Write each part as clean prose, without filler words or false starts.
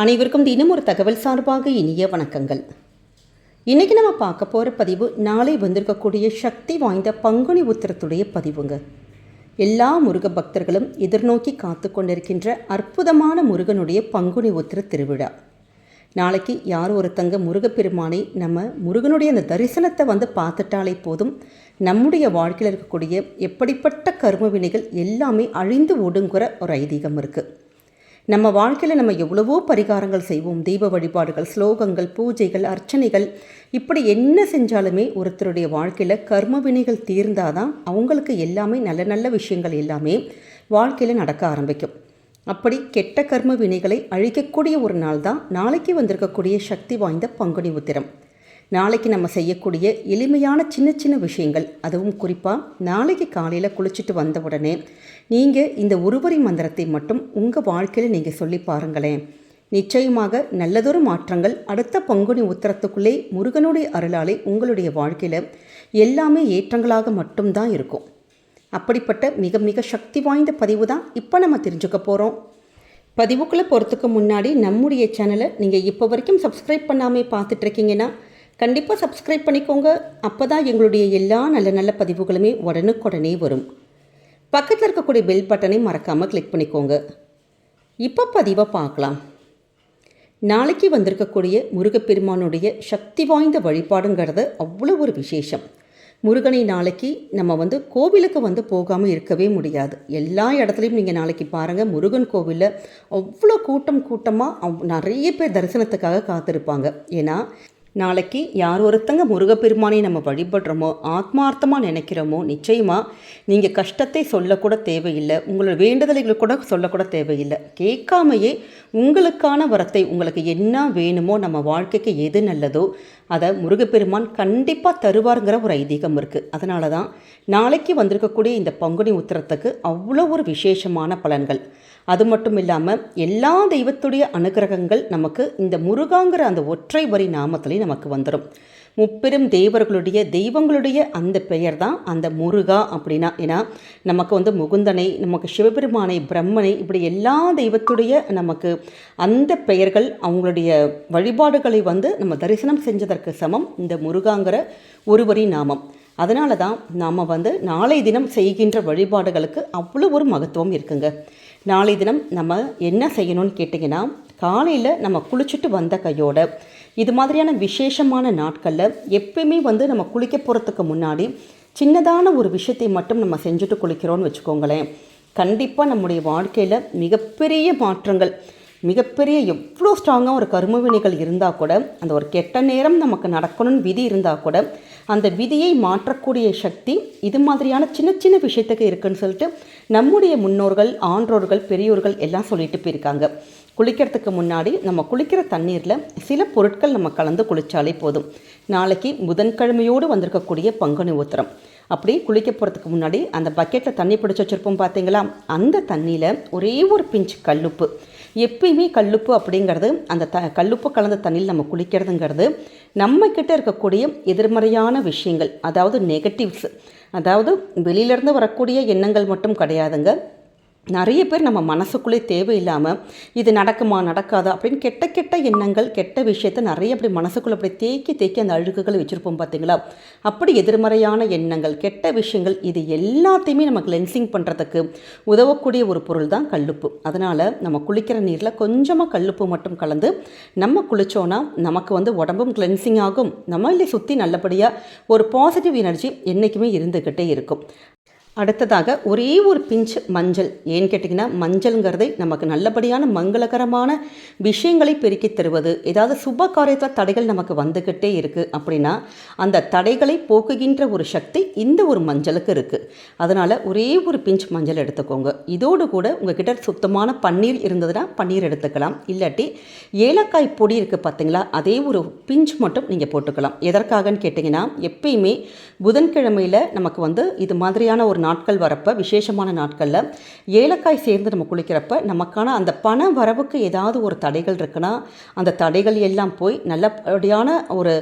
அனைவருக்கும் தினம் ஒரு தகவல் சார்பாக இனிய வணக்கங்கள். இன்றைக்கி நம்ம பார்க்க போகிற பதிவு நாளை வந்திருக்கக்கூடிய சக்தி வாய்ந்த பங்குனி உத்திரத்துடைய பதிவுங்க. எல்லா முருக பக்தர்களும் எதிர்நோக்கி காத்து கொண்டிருக்கின்ற அற்புதமான முருகனுடைய பங்குனி உத்திர திருவிழா. நாளைக்கு யார் ஒருத்தங்க முருகப்பெருமானை நம்ம முருகனுடைய அந்த தரிசனத்தை பார்த்துட்டாலே போதும், நம்முடைய வாழ்க்கையில் இருக்கக்கூடிய எப்படிப்பட்ட கர்ம வினைகள் எல்லாமே அழிந்து ஒடுங்குற ஒரு ஐதீகம் இருக்குது. நம்ம வாழ்க்கையில் நம்ம எவ்வளவோ பரிகாரங்கள் செய்வோம், தெய்வ வழிபாடுகள், ஸ்லோகங்கள், பூஜைகள், அர்ச்சனைகள், இப்படி என்ன செஞ்சாலுமே ஒருத்தருடைய வாழ்க்கையில் கர்ம வினைகள் தீர்ந்தாதான் அவங்களுக்கு எல்லாமே நல்ல நல்ல விஷயங்கள் எல்லாமே வாழ்க்கையில் நடக்க ஆரம்பிக்கும். அப்படி கெட்ட கர்ம வினைகளை அழிக்கக்கூடிய ஒரு நாள் தான் நாளைக்கு வந்திருக்கக்கூடிய சக்தி வாய்ந்த பங்குனி உத்திரம். நாளைக்கு நம்ம செய்யக்கூடிய எளிமையான சின்ன சின்ன விஷயங்கள், அதுவும் குறிப்பாக நாளைக்கு காலையில் குளிச்சுட்டு வந்த உடனே நீங்கள் இந்த ஒருவரி மந்திரத்தை மட்டும் உங்கள் வாழ்க்கையில் நீங்கள் சொல்லி பாருங்களேன். நிச்சயமாக நல்லதொரு மாற்றங்கள் அடுத்த பங்குனி உத்திரத்துக்குள்ளே முருகனுடைய அருளாலே உங்களுடைய வாழ்க்கையில் எல்லாமே ஏற்றங்களாக மட்டும்தான் இருக்கும். அப்படிப்பட்ட மிக மிக சக்தி வாய்ந்த பதிவு தான் இப்போ நம்ம தெரிஞ்சுக்க போகிறோம். பதிவுக்குள்ளே போகிறதுக்கு முன்னாடி நம்முடைய சேனலை நீங்கள் இப்போ வரைக்கும் சப்ஸ்கிரைப் பண்ணாமல் பார்த்துட்ருக்கீங்கன்னா கண்டிப்பாக சப்ஸ்கிரைப் பண்ணிக்கோங்க. அப்போ தான் எங்களுடைய எல்லா நல்ல நல்ல பதிவுகளுமே உடனுக்குடனே வரும். பக்கத்தில் இருக்கக்கூடிய பெல் பட்டனை மறக்காமல் கிளிக் பண்ணிக்கோங்க. இப்போ பதிவை பார்க்கலாம். நாளைக்கு வந்திருக்கக்கூடிய முருகப்பெருமானுடைய சக்தி வாய்ந்த வழிபாடுங்கிறது அவ்வளோ ஒரு விசேஷம். முருகனை நாளைக்கு நம்ம கோவிலுக்கு போகாமல் இருக்கவே முடியாது. எல்லா இடத்துலையும் நீங்கள் நாளைக்கு பாருங்கள், முருகன் கோவிலில் அவ்வளோ கூட்டமாக நிறைய பேர் தரிசனத்துக்காக காத்திருப்பாங்க. ஏன்னா நாளைக்கு யார் ஒருத்தங்க முருகப்பெருமானை நம்ம வழிபடுறோமோ, ஆத்மார்த்தமாக நினைக்கிறோமோ, நிச்சயமாக நீங்கள் கஷ்டத்தை சொல்லக்கூட தேவையில்லை, உங்களோட வேண்டுதலைகளை கூட சொல்லக்கூட தேவையில்லை. கேட்காமையே உங்களுக்கான வரத்தை, உங்களுக்கு என்ன வேணுமோ, நம்ம வாழ்க்கைக்கு எது நல்லதோ அதை முருகப்பெருமான் கண்டிப்பாக தருவாருங்கிற ஒரு ஐதீகம் இருக்குது. அதனால தான் நாளைக்கு வந்திருக்கக்கூடிய இந்த பங்குனி உத்திரத்துக்கு அவ்வளோ ஒரு விசேஷமான பலன்கள். அது மட்டும் இல்லாமல் எல்லா தெய்வத்துடைய அனுகிரகங்கள் நமக்கு இந்த முருகாங்கிற அந்த ஒற்றை வரி நாமத்திலே நமக்கு வந்துடும். முப்பெரும் தெய்வங்களுடைய அந்த பெயர் தான் அந்த முருகா அப்படின்னா. ஏன்னா நமக்கு முகுந்தனை, நமக்கு சிவபெருமானை, பிரம்மனை, இப்படி எல்லா தெய்வத்துடைய நமக்கு அந்த பெயர்கள், அவங்களுடைய வழிபாடுகளை நம்ம தரிசனம் செஞ்சதற்கு சமம் இந்த முருகாங்கிற ஒருவரி நாமம். அதனால தான் நாம் நாளை தினம் செய்கின்ற வழிபாடுகளுக்கு அவ்வளோ ஒரு மகத்துவம் இருக்குங்க. நாளை தினம் நம்ம என்ன செய்யணும்னு கேட்டிங்கன்னா, காலையில் நம்ம குளிச்சுட்டு வந்த கையோட இது மாதிரியான விசேஷமான நாட்களில் எப்பயுமே நம்ம குளிக்க போகிறதுக்கு முன்னாடி சின்னதான ஒரு விஷயத்தை மட்டும் நம்ம செஞ்சுட்டு குளிக்கிறோன்னு வச்சுக்கோங்களேன், கண்டிப்பாக நம்முடைய வாழ்க்கையில் மிகப்பெரிய மாற்றங்கள், மிகப்பெரிய எவ்வளோ ஸ்ட்ராங்காக ஒரு கர்ம வினைகள் இருந்தால் கூட, அந்த ஒரு கெட்ட நேரம் நமக்கு நடக்கணும்னு விதி இருந்தால் கூட அந்த விதியை மாற்றக்கூடிய சக்தி இது மாதிரியான சின்ன சின்ன விஷயத்துக்கு இருக்குன்னு சொல்லிட்டு நம்முடைய முன்னோர்கள், ஆன்றோர்கள், பெரியோர்கள் எல்லாம் சொல்லிட்டு போயிருக்காங்க. குளிக்கிறதுக்கு முன்னாடி நம்ம குளிக்கிற தண்ணீரில் சில பொருட்கள் நம்ம கலந்து குளித்தாலே போதும். நாளைக்கு புதன்கிழமையோடு வந்திருக்கக்கூடிய பங்குனி உத்திரம். அப்படி குளிக்க போகிறதுக்கு முன்னாடி அந்த பக்கெட்டில் தண்ணி பிடிச்சி வச்சுருப்போம் பார்த்தீங்களா, அந்த தண்ணியில் ஒரே ஒரு பிஞ்ச் கல்லுப்பு, எப்பயுமே கல்லுப்பு அப்படிங்கிறது அந்த கல்லுப்பு கலந்த தண்ணியில் நம்ம குளிக்கிறதுங்கிறது நம்மக்கிட்ட இருக்கக்கூடிய எதிர்மறையான விஷயங்கள், அதாவது நெகட்டிவ்ஸ், அதாவது வெளியிலேருந்து வரக்கூடிய எண்ணங்கள் மட்டும் கிடையாதுங்க. நிறைய பேர் நம்ம மனசுக்குள்ளே தேவையில்லாமல் இது நடக்குமா நடக்காதா அப்படின்னு கெட்ட கெட்ட எண்ணங்கள், கெட்ட விஷயத்தை நிறைய அப்படி மனசுக்குள்ளே அப்படி தேக்கி அந்த அழுக்குகளை வச்சுருப்போம் பார்த்தீங்களா. அப்படி எதிர்மறையான எண்ணங்கள், கெட்ட விஷயங்கள், இது எல்லாத்தையுமே நம்ம கிளென்சிங் பண்ணுறதுக்கு உதவக்கூடிய ஒரு பொருள் தான் கல்லுப்பு. அதனால் நம்ம குளிக்கிற நீரில் கொஞ்சமாக கல்லுப்பு மட்டும் கலந்து நம்ம குளித்தோன்னா நமக்கு உடம்பும் கிளென்சிங் ஆகும், நம்மளே சுற்றி நல்லபடியாக ஒரு பாசிட்டிவ் எனர்ஜி என்றைக்குமே இருந்துக்கிட்டே இருக்கும். அடுத்ததாக ஒரே ஒரு பிஞ்ச் மஞ்சள். ஏன்னு கேட்டிங்கன்னா, மஞ்சள்ங்கிறதை நமக்கு நல்லபடியான மங்களகரமான விஷயங்களை பெருக்கி தருவது. ஏதாவது சுப காரியத்தில் தடைகள் நமக்கு வந்துக்கிட்டே இருக்குது அப்படின்னா அந்த தடைகளை போக்குகின்ற ஒரு சக்தி இந்த ஒரு மஞ்சளுக்கு இருக்குது. அதனால் ஒரே ஒரு பிஞ்ச் மஞ்சள் எடுத்துக்கோங்க. இதோடு கூட உங்கள்கிட்ட சுத்தமான பன்னீர் இருந்ததுன்னா பன்னீர் எடுத்துக்கலாம். இல்லாட்டி ஏலக்காய் பொடி இருக்குது பார்த்தீங்களா, அதே ஒரு பிஞ்ச் மட்டும் நீங்கள் போட்டுக்கலாம். எதற்காகன்னு கேட்டிங்கன்னா, எப்பயுமே புதன்கிழமையில் நமக்கு இது மாதிரியான ஒரு நாட்கள் வரப்போ விசேஷமான நாட்களில் ஏலக்காய் சேர்ந்து நம்ம குளிக்கிறப்ப நமக்கான அந்த பண வரவுக்கு ஏதாவது ஒரு தடைகள் இருக்குன்னா அந்த தடைகள் எல்லாம் போய் நல்லபடியான ஒரு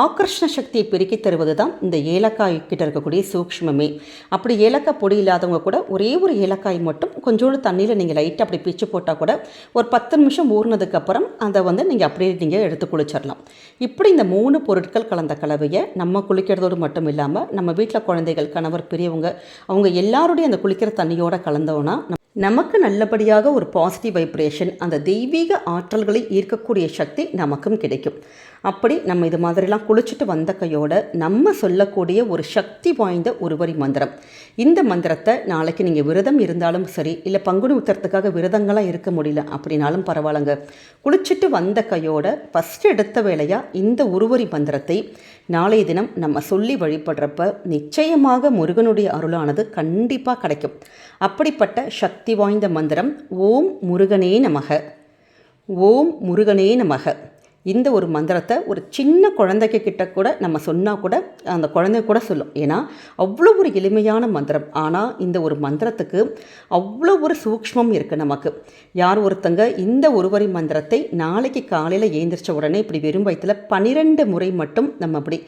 ஆக்கர்ஷண சக்தியை பெருக்கி தருவது தான் இந்த ஏலக்காய் கிட்ட இருக்கக்கூடிய சூக்ஷ்மமே. அப்படி ஏலக்காய் பொடி இல்லாதவங்க கூட ஒரே ஒரு ஏலக்காய் மட்டும் கொஞ்சோண்டு தண்ணியில் நீங்கள் லைட்டாக அப்படி பிச்சு போட்டால் கூட ஒரு 10 நிமிஷம் ஊறினதுக்கப்புறம் அதை நீங்கள் அப்படியே நீங்கள் எடுத்து குளிச்சிடலாம். இப்படி இந்த 3 பொருட்கள் கலந்த கலவையை நம்ம குளிக்கிறதோடு மட்டும் இல்லாமல் நம்ம வீட்டில் குழந்தைகள், கணவர், பெரியவங்க அவங்க எல்லாருடைய அந்த குளிக்கிற தண்ணியோடு கலந்தோன்னா நமக்கு நல்லபடியாக ஒரு பாசிட்டிவ் வைப்ரேஷன், அந்த தெய்வீக ஆற்றல்களை ஈர்க்கக்கூடிய சக்தி நமக்கும் கிடைக்கும். அப்படி நம்ம இது மாதிரிலாம் குளிச்சுட்டு வந்த கையோட நம்ம சொல்லக்கூடிய ஒரு சக்தி வாய்ந்த ஒரு வரி மந்திரம். இந்த மந்திரத்தை நாளைக்கு நீங்கள் விரதம் இருந்தாலும் சரி, இல்லை பங்குனி உத்தரத்துக்காக விரதங்களாம் இருக்க முடியல அப்படின்னாலும் பரவாயில்லைங்க, குளிச்சுட்டு வந்த கையோட ஃபஸ்ட்டு எடுத்த வேலையாக இந்த ஒருவரி மந்திரத்தை நாளைய தினம் நம்ம சொல்லி வழிபடுறப்ப நிச்சயமாக முருகனுடைய அருளானது கண்டிப்பாக கிடைக்கும். அப்படிப்பட்ட சக்தி வாய்ந்த மந்திரம் ஓம் முருகனே நமக, ஓம் முருகனே நமக. இந்த ஒரு மந்திரத்தை ஒரு சின்ன குழந்தைக்கு கிட்ட கூட நம்ம சொன்னால் கூட அந்த குழந்தை கூட சொல்லும். ஏன்னா அவ்வளோ ஒரு எளிமையான மந்திரம். ஆனால் இந்த ஒரு மந்திரத்துக்கு அவ்வளோ ஒரு சூக்ஷ்மம் இருக்குது நமக்கு. யார் ஒருத்தங்க இந்த ஒருவரி மந்திரத்தை நாளைக்கு காலையில் ஏந்திரிச்ச உடனே இப்படி வெறும் வயிற்றில் 12 முறை மட்டும் நம்ம அப்படி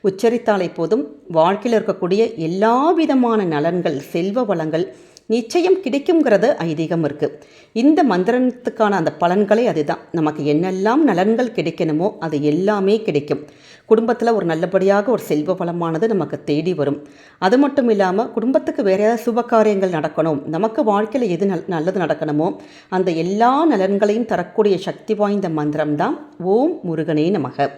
உச்சரித்தாலே போதும், வாழ்க்கையில் இருக்கக்கூடிய எல்லா விதமான நலன்கள், செல்வ வளங்கள் நிச்சயம் கிடைக்குங்கிறது ஐதீகம் இருக்குது. இந்த மந்திரத்துக்கான அந்த பலன்களே அதுதான். நமக்கு என்னெல்லாம் நலன்கள் கிடைக்கணுமோ அது எல்லாமே கிடைக்கும். குடும்பத்தில் ஒரு நல்லபடியாக ஒரு செல்வ வளமானது நமக்கு தேடி வரும். அது மட்டும் இல்லாமல் குடும்பத்துக்கு வேறு ஏதாவது சுப காரியங்கள் நடக்கணும், நமக்கு வாழ்க்கையில் எது நல்லது நடக்கணுமோ அந்த எல்லா நலன்களையும் தரக்கூடிய சக்தி வாய்ந்த மந்திரம் தான் ஓம் முருகனே நமக.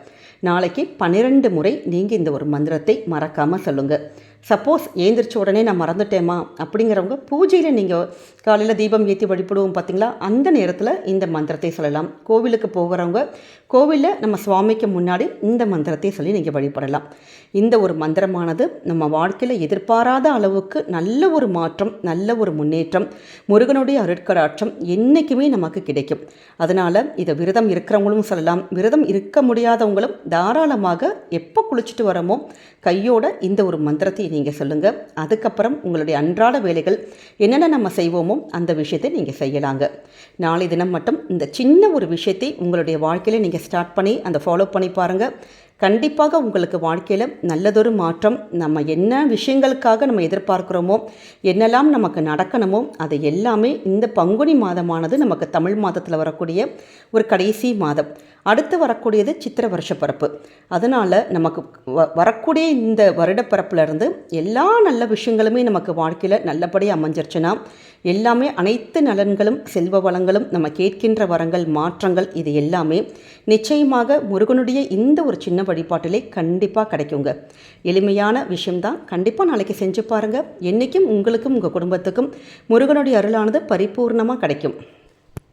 நாளைக்கு 12 முறை நீங்கள் இந்த ஒரு மந்திரத்தை மறக்காமல் சொல்லுங்கள். சப்போஸ் ஏந்திரிச்ச உடனே நான் மறந்துட்டேம்மா அப்படிங்கிறவங்க பூஜையில் நீங்கள் காலையில் தீபம் ஏற்றி வழிபடுவோம் பார்த்திங்களா, அந்த நேரத்தில் இந்த மந்திரத்தை சொல்லலாம். கோவிலுக்கு போகிறவங்க கோவிலில் நம்ம சுவாமிக்கு முன்னாடி இந்த மந்திரத்தை சொல்லி நீங்கள் வழிபடலாம். இந்த ஒரு மந்திரமானது நம்ம வாழ்க்கையில் எதிர்பாராத அளவுக்கு நல்ல ஒரு மாற்றம், நல்ல ஒரு முன்னேற்றம், முருகனுடைய அருட்கடாட்சம் என்றைக்குமே நமக்கு கிடைக்கும். அதனால் இதை விரதம் இருக்கிறவங்களும் சொல்லலாம், விரதம் இருக்க முடியாதவங்களும் தாராளமாக எப்போ குளிச்சுட்டு வரமோ கையோட இந்த ஒரு மந்திரத்தை நீங்கள் சொல்லுங்கள். அதுக்கப்புறம் உங்களுடைய அன்றாட வேலைகள் என்னென்ன நம்ம செய்வோமோ அந்த விஷயத்தை நீங்கள் செய்யலாங்க. நாளை தினம் மட்டும் இந்த சின்ன ஒரு விஷயத்தை உங்களுடைய வாழ்க்கையில் நீங்கள் ஸ்டார்ட் பண்ணி அந்த ஃபாலோ பண்ணி பாருங்கள். கண்டிப்பாக உங்களுக்கு வாழ்க்கையில் நல்லதொரு மாற்றம், நம்ம என்ன விஷயங்களுக்காக நம்ம எதிர்பார்க்குறோமோ, என்னெல்லாம் நமக்கு நடக்கணுமோ அது எல்லாமே இந்த பங்குனி மாதமானது நமக்கு தமிழ் மாதத்தில் வரக்கூடிய ஒரு கடைசி மாதம். அடுத்து வரக்கூடியது சித்திரை வருஷப்பிறப்பு. அதனால் நமக்கு வரக்கூடிய இந்த வருடப்பிறப்புலேருந்து எல்லா நல்ல விஷயங்களுமே நமக்கு வாழ்க்கையில் நல்லபடியாக அமைஞ்சிருச்சுன்னா எல்லாமே அனைத்து நலன்களும், செல்வ வளங்களும், நம்ம கேட்கின்ற வரங்கள், மாற்றங்கள் இது எல்லாமே நிச்சயமாக முருகனுடைய இந்த ஒரு சின்ன வழிபாட்டிலே கண்டிப்பாக கிடைக்குங்க. எளிமையான விஷயம்தான், கண்டிப்பாக நாளைக்கு செஞ்சு பாருங்கள். என்றைக்கும் உங்களுக்கும் உங்கள் குடும்பத்துக்கும் முருகனுடைய அருளானது பரிபூர்ணமாக கிடைக்கும்.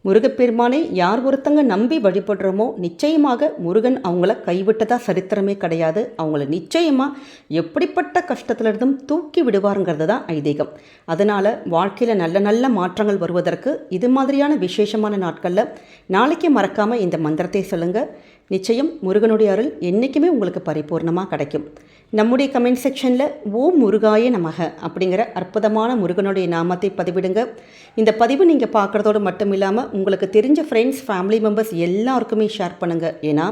முருகப்பெருமானை யார் ஒருத்தங்க நம்பி வழிபடுறோமோ நிச்சயமாக முருகன் அவங்கள கைவிட்டதா சரித்திரமே கிடையாது. அவங்கள நிச்சயமாக எப்படிப்பட்ட கஷ்டத்திலிருந்தும் தூக்கி விடுவாருங்கிறது தான் ஐதீகம். அதனால் வாழ்க்கையில் நல்ல நல்ல மாற்றங்கள் வருவதற்கு இது மாதிரியான விசேஷமான நாட்களில் நாளைக்கு மறக்காமல் இந்த மந்திரத்தை சொல்லுங்கள். நிச்சயம் முருகனுடைய அருள் என்றைக்குமே உங்களுக்கு பரிபூர்ணமாக கிடைக்கும். நம்முடைய கமெண்ட் செக்ஷனில் ஓம் முருகாய நமக அப்படிங்கிற அற்புதமான முருகனுடைய நாமத்தை பதிவிடுங்க. இந்த பதிவு நீங்கள் பார்க்குறதோடு மட்டும் இல்லாமல் உங்களுக்கு தெரிஞ்ச ஃப்ரெண்ட்ஸ், ஃபேமிலி மெம்பர்ஸ் எல்லாருக்குமே ஷேர் பண்ணுங்கள். ஏன்னா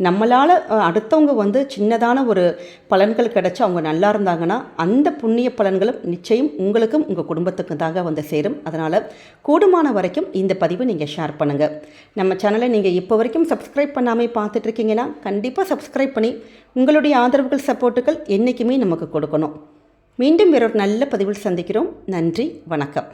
நம்மளால் அடுத்தவங்க சின்னதான ஒரு பலன்கள் கிடச்சி அவங்க நல்லா இருந்தாங்கன்னா அந்த புண்ணிய பலன்களும் நிச்சயம் உங்களுக்கும் உங்கள் குடும்பத்துக்கும் தாங்க சேரும். அதனால் கூடுமான வரைக்கும் இந்த பதிவை நீங்கள் ஷேர் பண்ணுங்கள். நம்ம சேனலை நீங்கள் இப்போ வரைக்கும் சப்ஸ்கிரைப் பண்ணாமல் பார்த்துட்ருக்கீங்கன்னா கண்டிப்பாக சப்ஸ்கிரைப் பண்ணி உங்களுடைய ஆதரவுகள், சப்போர்ட்டுகள் என்றைக்குமே நமக்கு கொடுக்கணும். மீண்டும் வேறொரு நல்ல பதிவில் சந்திக்கிறோம். நன்றி, வணக்கம்.